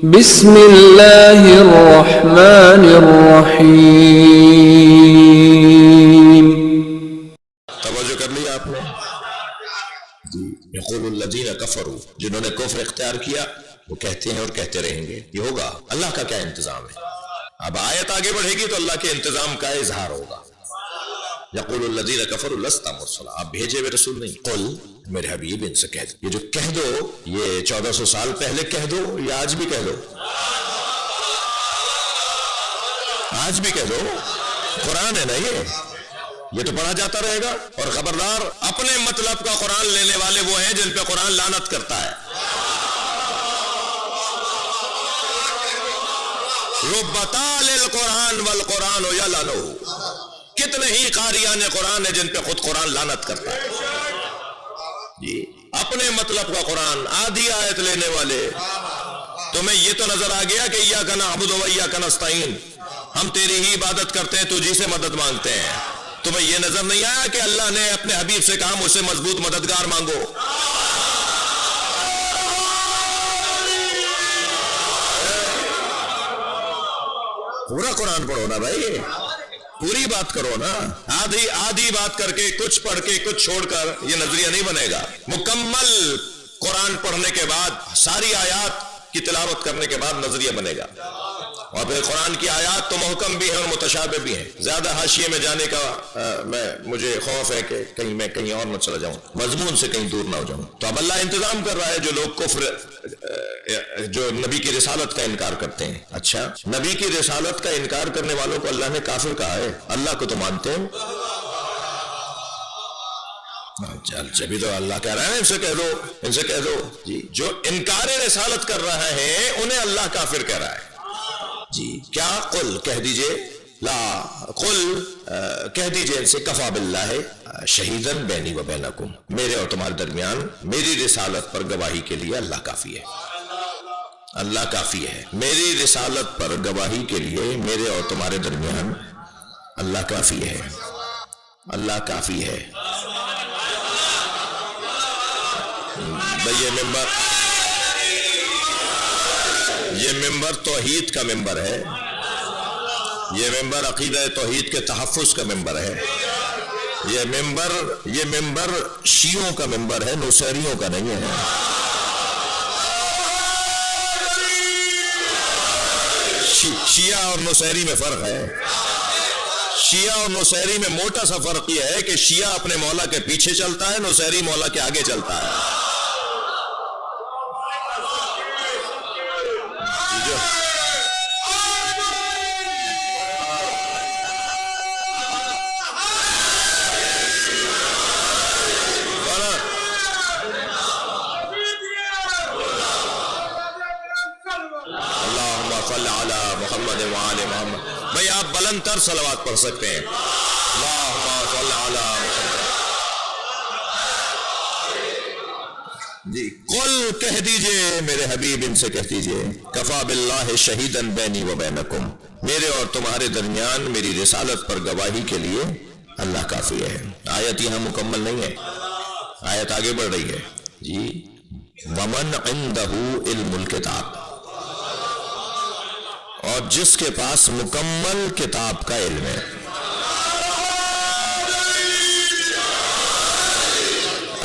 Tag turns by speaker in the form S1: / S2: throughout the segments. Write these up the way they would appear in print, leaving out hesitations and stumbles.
S1: بسم اللہ الرحمن الرحیم.
S2: توجہ کر لیا آپ نے؟ یقول الذین کفروا، جنہوں نے کفر اختیار کیا وہ کہتے ہیں اور کہتے رہیں گے. یہ ہوگا، اللہ کا کیا انتظام ہے. اب آیت آگے بڑھے گی تو اللہ کے انتظام کا اظہار ہوگا. یقول الذین کفروا لست مرسلا، آپ بھیجے ہوئے رسول نہیں. قل، میرے حبیب ان سے کہہ دو. یہ جو کہہ دو، یہ 1400 سال پہلے کہہ دو یا آج بھی کہہ دو؟ آج بھی کہہ دو. قرآن ہے نا یہ تو پڑھا جاتا رہے گا. اور خبردار، اپنے مطلب کا قرآن لینے والے وہ ہیں جن پہ قرآن لعنت کرتا ہے. رب طال القرآن والقرآن یلعنہ، کتنے ہی قاریان قرآن ہے جن پہ خود قرآن لعنت کرتا ہے. جی، اپنے مطلب کا قرآن، آدھی آیت لینے والے. تمہیں یہ تو نظر آ گیا کہ ایاک نعبد و ایاک نستعین، ہم تیری ہی عبادت کرتے ہیں، تجھی سے مدد مانگتے ہیں. تمہیں یہ نظر نہیں آیا کہ اللہ نے اپنے حبیب سے کہا مجھ سے مضبوط مددگار مانگو؟ پورا قرآن پڑھو نا بھائی، پوری بات کرو نا. آدھی بات کر کے، کچھ پڑھ کے کچھ چھوڑ کر یہ نظریہ نہیں بنے گا. مکمل قرآن پڑھنے کے بعد، ساری آیات کی تلاوت کرنے کے بعد نظریہ بنے گا. اور پھر قرآن کی آیات تو محکم بھی ہیں اور متشابہ بھی ہیں. زیادہ حاشیے میں جانے کا مجھے خوف ہے کہ کہیں میں کہیں اور نہ چلا جاؤں، مضمون سے کہیں دور نہ ہو جاؤں. تو اب اللہ انتظام کر رہا ہے. جو لوگ کفر، جو نبی کی رسالت کا انکار کرتے ہیں. اچھا، نبی کی رسالت کا انکار کرنے والوں کو اللہ نے کافر کہا ہے؟ اللہ کو تو مانتے ہیں. جبھی تو اللہ کہہ رہا ہے ان سے کہہ دو، ان سے کہہ دو. جی، جو انکار رسالت کر رہا ہے انہیں اللہ کافر کہہ رہا ہے. جی کیا؟ قل، کہہ دیجئے، لا قل، کہہ دیجئے ان سے، کفا باللہ شہیدن بینی و بینکم، میرے اور تمہارے درمیان میری رسالت پر گواہی کے لیے اللہ کافی ہے. اللہ کافی ہے میری رسالت پر گواہی کے لیے، میرے اور تمہارے درمیان اللہ کافی ہے. اللہ کافی ہے. یہ ممبر توحید کا ممبر ہے. یہ ممبر عقیدہ توحید کے تحفظ کا ممبر ہے. یہ ممبر شیعوں کا ممبر ہے، نصیریوں کا نہیں ہے. شیعہ اور نصیری میں فرق ہے. شیعہ اور نصیری میں موٹا سا فرق یہ ہے کہ شیعہ اپنے مولا کے پیچھے چلتا ہے، نصیری مولا کے آگے چلتا ہے. بھئی آپ بلند تر صلوات پڑھ سکتے ہیں. اللہم صل علی محمد. جی، قل، کہہ دیجئے میرے حبیب ان سے کہہ دیجئے، کفا باللہ شہیدن بینی و بینکم، میرے اور تمہارے درمیان میری رسالت پر گواہی کے لیے اللہ کافی ہے. آیت یہاں مکمل نہیں ہے، آیت آگے بڑھ رہی ہے. جی، ومن عنده علم الکتاب، اور جس کے پاس مکمل کتاب کا علم ہے.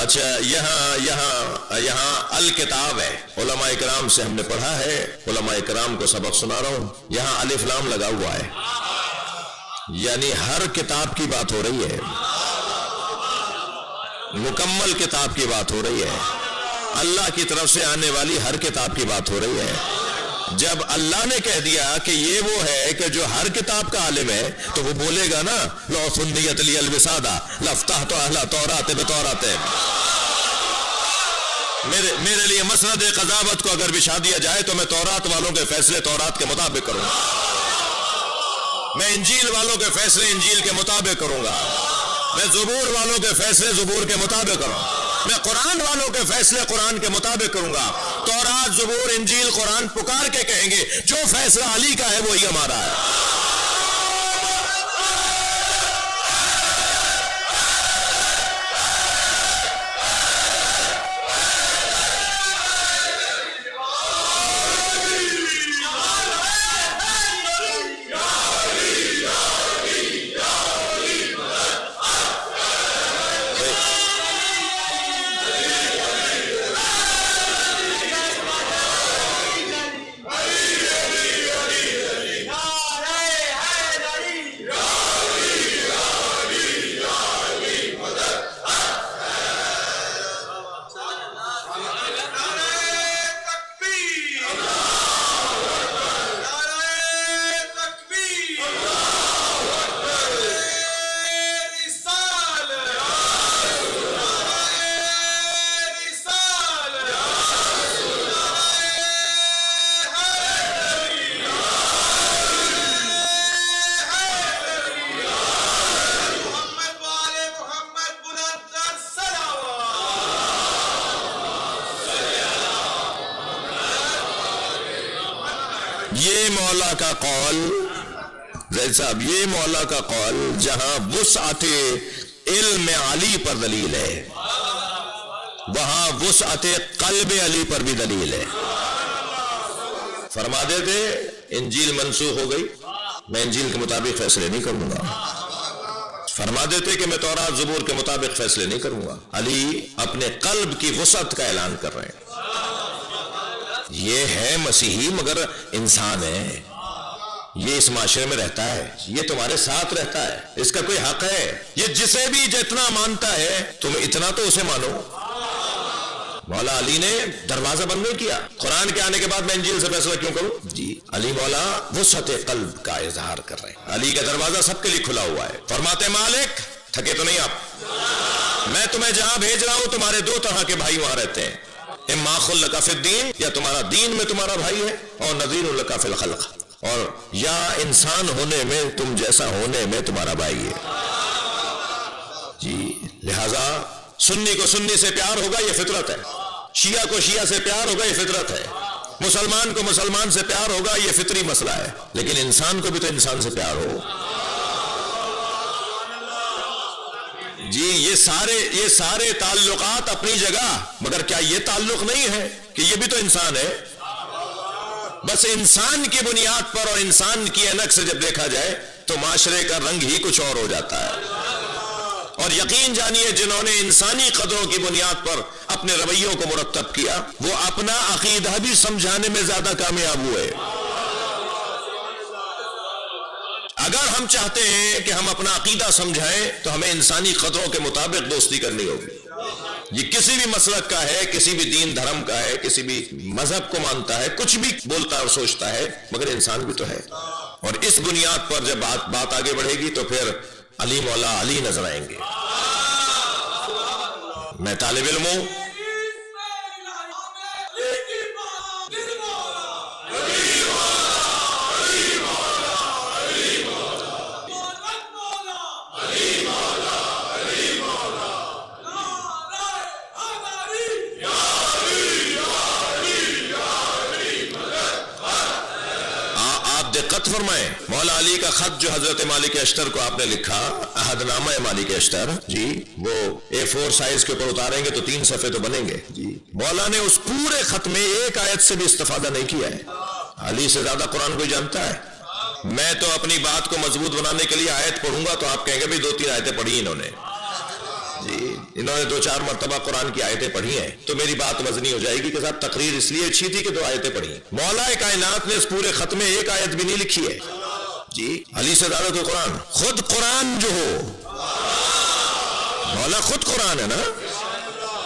S2: اچھا، یہاں الکتاب ہے. علماء اکرام سے ہم نے پڑھا ہے، علماء اکرام کو سبق سنا رہا ہوں. یہاں الف لام لگا ہوا ہے، یعنی ہر کتاب کی بات ہو رہی ہے، مکمل کتاب کی بات ہو رہی ہے، اللہ کی طرف سے آنے والی ہر کتاب کی بات ہو رہی ہے. جب اللہ نے کہہ دیا کہ یہ وہ ہے کہ جو ہر کتاب کا عالم ہے، تو وہ بولے گا نا، لو سنیت لی الوسادہ لفتحت اہل تورات بتورات. میرے لیے مسند قضاوت کو اگر بچھا دیا جائے تو میں تورات والوں کے فیصلے تورات کے مطابق کروں گا، میں انجیل والوں کے فیصلے انجیل کے مطابق کروں گا، میں زبور والوں کے فیصلے زبور کے مطابق کروں گا، میں قرآن والوں کے فیصلے قرآن کے مطابق کروں گا. تورات، زبور، انجیل، قرآن پکار کے کہیں گے جو فیصلہ علی کا ہے وہی ہمارا ہے. یہ مولا کا قول، زید صاحب، یہ مولا کا قول جہاں وسعت علم علی پر دلیل ہے، وہاں وسعت قلب علی پر بھی دلیل ہے۔ فرما دیتے انجیل منسوخ ہو گئی، میں انجیل کے مطابق فیصلے نہیں کروں گا۔ فرما دیتے کہ میں تورات زبور کے مطابق فیصلے نہیں کروں گا۔ علی اپنے قلب کی وسعت کا اعلان کر رہے ہیں۔ یہ ہے مسیحی مگر انسان ہے، یہ اس معاشرے میں رہتا ہے، یہ تمہارے ساتھ رہتا ہے، اس کا کوئی حق ہے؟ یہ جسے بھی جتنا مانتا ہے تم اتنا تو اسے مانو۔ مولا علی نے دروازہ بند نہیں کیا، قرآن کے آنے کے بعد میں انجیل سے فیصلہ کیوں کروں؟ جی علی مولا وسعت قلب کا اظہار کر رہے ہیں۔ علی کا دروازہ سب کے لیے کھلا ہوا ہے۔ فرماتے مالک تھکے تو نہیں آپ، میں تمہیں جہاں بھیج رہا ہوں تمہارے دو طرح کے بھائی وہاں رہتے ہیں، اما اخ لک فی الدین، یا تمہارا دین میں تمہارا بھائی ہے، اور نذیر لک فی الخلق، اور یا انسان ہونے میں تم جیسا ہونے میں تمہارا بھائی ہے۔ جی لہذا سنی کو سنی سے پیار ہوگا، یہ فطرت ہے، شیعہ کو شیعہ سے پیار ہوگا، یہ فطرت ہے، مسلمان کو مسلمان سے پیار ہوگا، یہ فطری مسئلہ ہے، لیکن انسان کو بھی تو انسان سے پیار ہو۔ جی یہ سارے تعلقات اپنی جگہ، مگر کیا یہ تعلق نہیں ہے کہ یہ بھی تو انسان ہے؟ بس انسان کی بنیاد پر اور انسان کی عینک سے جب دیکھا جائے تو معاشرے کا رنگ ہی کچھ اور ہو جاتا ہے۔ اور یقین جانیے جنہوں نے انسانی قدروں کی بنیاد پر اپنے رویوں کو مرتب کیا، وہ اپنا عقیدہ بھی سمجھانے میں زیادہ کامیاب ہوئے۔ اگر ہم چاہتے ہیں کہ ہم اپنا عقیدہ سمجھائیں تو ہمیں انسانی قدروں کے مطابق دوستی کرنی ہوگی۔ یہ کسی بھی مسلک کا ہے، کسی بھی دین دھرم کا ہے، کسی بھی مذہب کو مانتا ہے، کچھ بھی بولتا اور سوچتا ہے، مگر انسان بھی تو ہے۔ اور اس بنیاد پر جب بات آگے بڑھے گی تو پھر علی مولا علی نظر آئیں گے۔ میں طالب علم ہوں، دقت فرمائیں، مولا علی کا خط جو حضرت مالک اشتر کو آپ نے لکھا، عہد نامہ مالک اشتر، جی وہ A4 سائز کے اوپر اتاریں گے تو 3 صفحے تو بنیں گے۔ جی مولا نے اس پورے خط میں ایک آیت سے بھی استفادہ نہیں کیا ہے۔ علی سے زیادہ قرآن کوئی جانتا ہے؟ میں تو اپنی بات کو مضبوط بنانے کے لیے آیت پڑھوں گا تو آپ کہیں گے بھی 2-3 آیتیں پڑھی انہوں نے، جی انہوں نے 2-4 مرتبہ قرآن کی آیتیں پڑھی ہیں تو میری بات وزنی ہو جائے گی کہ صاحب تقریر اس لیے اچھی تھی کہ 2 آیتیں پڑھی۔ مولا کائنات نے اس پورے خط میں ایک آیت بھی نہیں لکھی ہے۔ جی علی سے زیادہ تو قرآن، خود قرآن جو ہو، مولا خود قرآن ہے نا،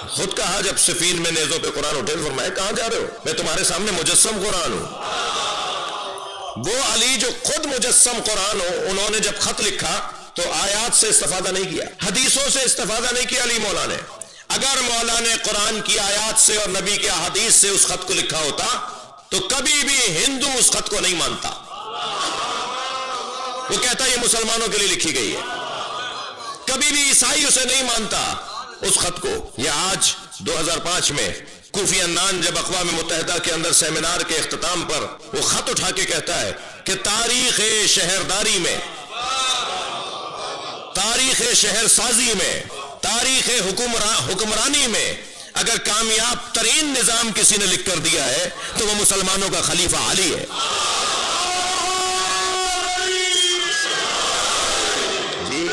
S2: خود کہا جب سفین میں نیزوں پہ قرآن اٹھے فرمایا کہاں جا رہے ہو؟ میں تمہارے سامنے مجسم قرآن ہوں۔ وہ علی جو خود مجسم قرآن ہو، انہوں نے جب خط لکھا تو آیات سے استفادہ نہیں کیا، حدیثوں سے استفادہ نہیں کیا علی مولا نے۔ اگر مولا نے قرآن کی آیات سے اور نبی کے احادیث سے اس خط کو لکھا ہوتا تو کبھی بھی ہندو اس خط کو نہیں مانتا، وہ کہتا یہ مسلمانوں کے لیے لکھی گئی ہے۔ کبھی بھی عیسائی اسے نہیں مانتا اس خط کو۔ یہ آج 2005 میں کوفی عنان جب اقوام متحدہ کے اندر سیمینار کے اختتام پر وہ خط اٹھا کے کہتا ہے کہ تاریخ شہرداری میں، تاریخ شہر سازی میں، تاریخ حکمرانی میں اگر کامیاب ترین نظام کسی نے لکھ کر دیا ہے تو وہ مسلمانوں کا خلیفہ علی ہے۔ جی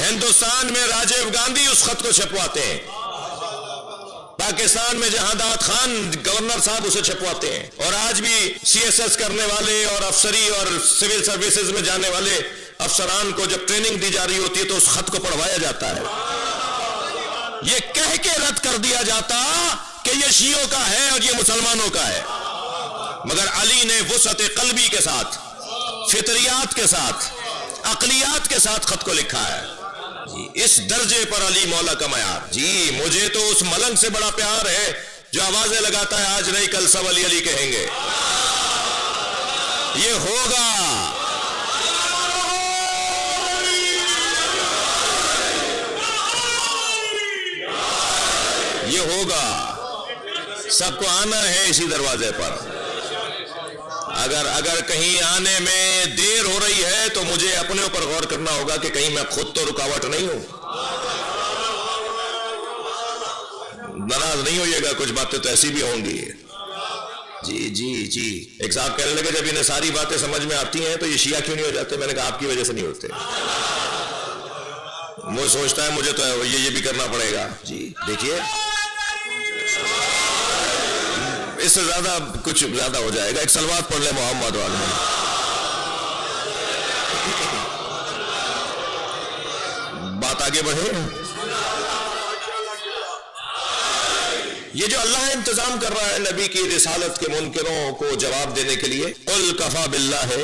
S2: ہندوستان میں راجیو گاندھی اس خط کو چھپواتے ہیں، پاکستان میں جہانداد خان گورنر صاحب اسے چھپواتے ہیں، اور آج بھی CSS کرنے والے اور افسری اور سول سروسز میں جانے والے افسران کو جب ٹریننگ دی جا رہی ہوتی ہے تو اس خط کو پڑھوایا جاتا ہے۔ یہ کہہ کے رد کر دیا جاتا کہ یہ شیعوں کا ہے اور یہ مسلمانوں کا ہے، مگر علی نے وسعت قلبی کے ساتھ، فطریات کے ساتھ، عقلیات کے ساتھ خط کو لکھا ہے۔ اس درجے پر علی مولا کا معیار۔ جی مجھے تو اس ملنگ سے بڑا پیار ہے جو آوازیں لگاتا ہے آج نہیں کل سب علی علی کہیں گے۔ یہ ہوگا، یہ ہوگا، سب کو آنا ہے اسی دروازے پر۔ اگر کہیں آنے میں دیر ہو رہی ہے تو مجھے اپنے اوپر غور کرنا ہوگا کہ کہیں میں خود تو رکاوٹ نہیں ہوں۔ ناراض نہیں ہوئیے گا، کچھ باتیں تو ایسی بھی ہوں گی۔ جی ایک صاحب کہنے لگے جب انہیں ساری باتیں سمجھ میں آتی ہیں تو یہ شیعہ کیوں نہیں ہو جاتے؟ میں نے کہا آپ کی وجہ سے نہیں ہوتے، وہ سوچتا ہے مجھے تو یہ بھی کرنا پڑے گا۔ جی دیکھیے اس سے زیادہ کچھ زیادہ ہو جائے گا۔ ایک صلوات پڑھ لیں محمد والے۔ بات آگے بڑھے۔ یہ جو اللہ انتظام کر رہا ہے نبی کی رسالت کے منکروں کو جواب دینے کے لیے، قل کفا باللہ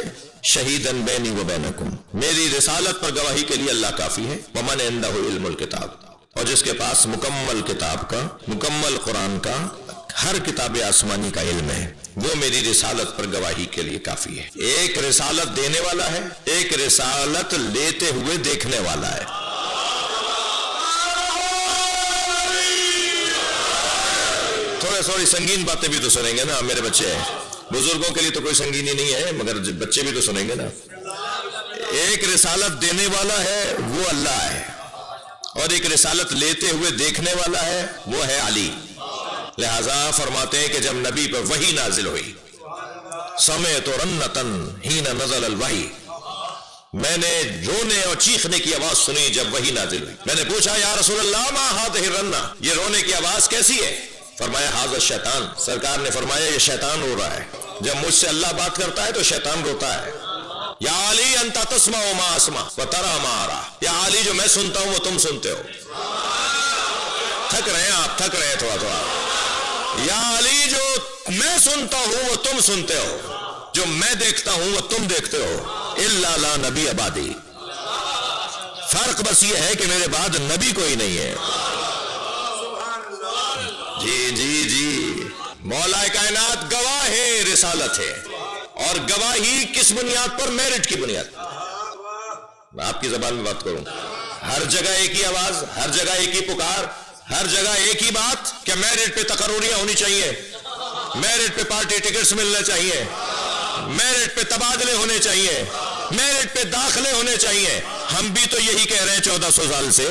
S2: شہیداً بینی و بینکم، میری رسالت پر گواہی کے لیے اللہ کافی ہے۔ ومن عندہ علم الکتاب، اور جس کے پاس مکمل کتاب کا، مکمل قرآن کا، ہر کتاب آسمانی کا علم ہے، وہ میری رسالت پر گواہی کے لیے کافی ہے۔ ایک رسالت دینے والا ہے، ایک رسالت لیتے ہوئے دیکھنے والا ہے۔ تھوڑی سنگین باتیں بھی تو سنیں گے نا میرے بچے، بزرگوں کے لیے تو کوئی سنگینی نہیں ہے مگر بچے بھی تو سنیں گے نا۔ ایک رسالت دینے والا ہے وہ اللہ ہے، اور ایک رسالت لیتے ہوئے دیکھنے والا ہے وہ ہے علی۔ لہذا فرماتے ہیں کہ جب نبی پر وحی نازل ہوئی، سمعت رنتن حین نزل الوحی، میں نے رونے اور چیخنے کی آواز سنی جب وحی نازل ہوئی۔ میں نے پوچھا یا رسول اللہ ما ہذہ الرنہ، یہ رونے کی آواز کیسی ہے؟ فرمایا ھذا الشیطان، سرکار نے فرمایا یہ شیطان رو رہا ہے۔ جب مجھ سے اللہ بات کرتا ہے تو شیطان روتا ہے۔ یا علی انت تسمع ما اسمع وترى ما ارى، یا علی جو میں سنتا ہوں وہ تم سنتے ہو۔ تھک رہے ہیں آپ، تھک رہے ہیں تھوڑا۔ یا علی جو میں سنتا ہوں وہ تم سنتے ہو، جو میں دیکھتا ہوں وہ تم دیکھتے ہو۔ الا لا نبی بعدی، فرق بس یہ ہے کہ میرے بعد نبی کوئی نہیں ہے۔ جی مولا کائنات گواہ ہے، رسالت ہے، اور گواہی کس بنیاد پر؟ میرٹ کی بنیاد پر۔ میں آپ کی زبان میں بات کروں، ہر جگہ ایک ہی آواز، ہر جگہ ایک ہی پکار، ہر جگہ ایک ہی بات کہ میرٹ پہ تقرریاں ہونی چاہیے، میرٹ پہ پارٹی ٹکٹس ملنے چاہیے، میرٹ پہ تبادلے ہونے چاہیے، میرٹ پہ داخلے ہونے چاہیے۔ ہم بھی تو یہی کہہ رہے ہیں 1400 سال سے۔